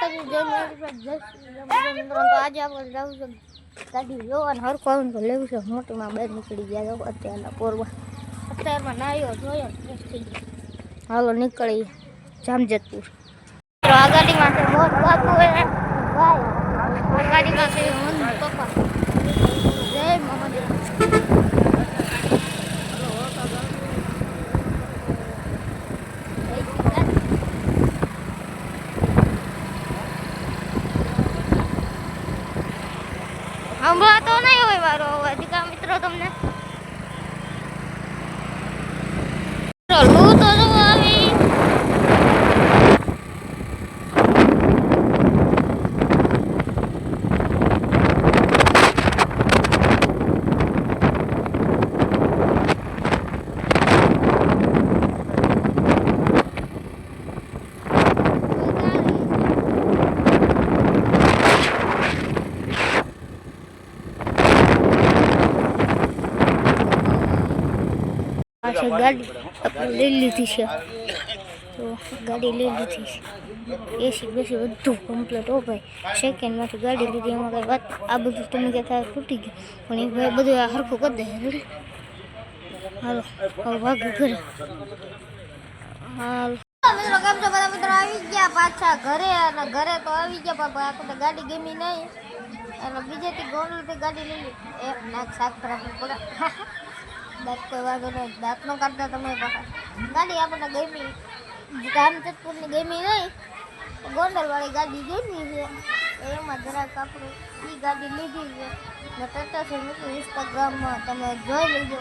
માતાજી જય મિત્રો તો આજે આપણે જવું છે ગાડી જોવાનું હરખું આવીને તો લેવું છે મોટીમાં બહાર નીકળી ગયા અત્યારના પોરવા અત્યારમાં નાયો જોયો ફ્રેશ થઈ ગયો હાલો નીકળી જામજતપુર આ ગાડીમાં છે મોટ બાપુ ભાઈ આ ગાડીમાં છે મન પપ્પા જય મહાદેવ હમણાં તો નહીં હોય મારો અવાજ કા મિત્રો તમને લૂ તો જો આવી ગાડી આપણે લઈ લીધી છે તો ગાડી લઈ લીધી છે એસી બેસી બધું કમ્પ્લીટ હો ભાઈ સેકન્ડમાંથી ગાડી લીધી એમાં કંઈ વાત આ બધું તમે કહેતા તૂટી ગયું પણ એ ભાઈ બધું આ હરખું કરી દે રેડી હાલો હવે ભાગી ઘરે હાલ મિત્રો કેમ છો બધા મિત્રો આવી ગયા પાછા ઘરે અને ઘરે તો આવી ગયા બાપા આખો તો ગાડી ગમી નહીં અને બીજેથી ગોંડલથી ગાડી લઈ એ નાક સાફ કરાવવું પડે દાંત કોઈ વાંધો નહીં દાંત ન કાઢતા તમે પાછા ગાડી આપણને ગમી જામજતપુરની ગમી નહીં ગોંડલવાળી ગાડી ગમી છે એમાં જરાક આપણું એ ગાડી લીધી છે ને સ્ટેટસ મૂક્યું ઇન્સ્ટાગ્રામમાં તમે જોઈ લેજો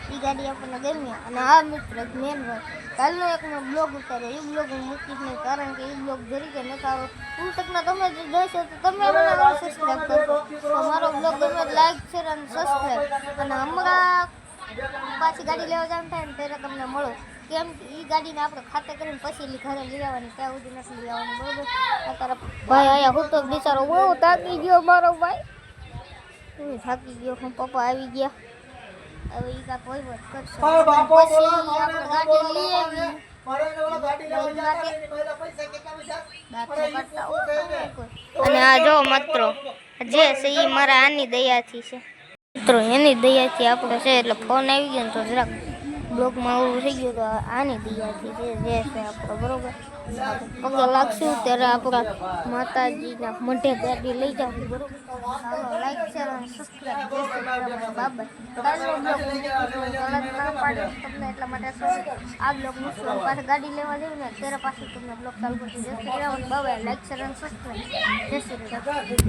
એ ગાડી આપણને ગમી અને આ મિત્ર મેન વાત કાલનો એક મેં બ્લોગ ઉતાર્યો એ બ્લોગ હું મૂકીશ નહીં કારણ કે એ બ્લોગ જરીકે નથી આવ્યો પુસ્તકના તમે જે જોઈશો તો તમે મને સબસ્ક્રાઈબ કરશો તો મારો બ્લોગ ગમે લાઈક શેર અને સબસ્ક્રાઈબ અને હમણાં પાછી ગાડી લેવા જવાનું થાય ને ત્યારે તમને મળો કેમ કે એ ગાડીને આપણે ખાતે કરીને પછી ઘરે લઈ આવવાની ત્યાં સુધી નથી લઈ આવવાની બરોબર અત્યારે ભાઈ અહીંયા હું તો બિચારો બહુ થાકી ગયો મારો ભાઈ હું થાકી ગયો હું પપ્પા આવી ગયા હવે એ કાંઈક હોય વાત કરશે પછી આપણે ગાડી લઈ આવી અને આ જો મિત્રો જે છે એ મારા આની દયાથી છે મિત્રો એની દયાથી આપણે છે એટલે ફોન આવી ગયો ને તો જરાક બ્લોગમાં આવું થઈ ગયું તો આની દયાથી છે જે છે આપણો બરોબર પગે લાગશું ત્યારે આપણા માતાજીના મઢે ગાડી લઈ જવું બરોબર લાઈક શેર અને સબસ્ક્રાઈબ બાબા કાલનો બ્લોગ ના પાડે તમને એટલા માટે આ બ્લોગ મૂકશું પાછળ ગાડી લેવા જઈએ ને ત્યારે પાછું તમને બ્લોગ ચાલુ કરશું જય શ્રી રામ બાબા લાઈક શેર અને સબસ્ક્રાઈબ જય શ્રી રામ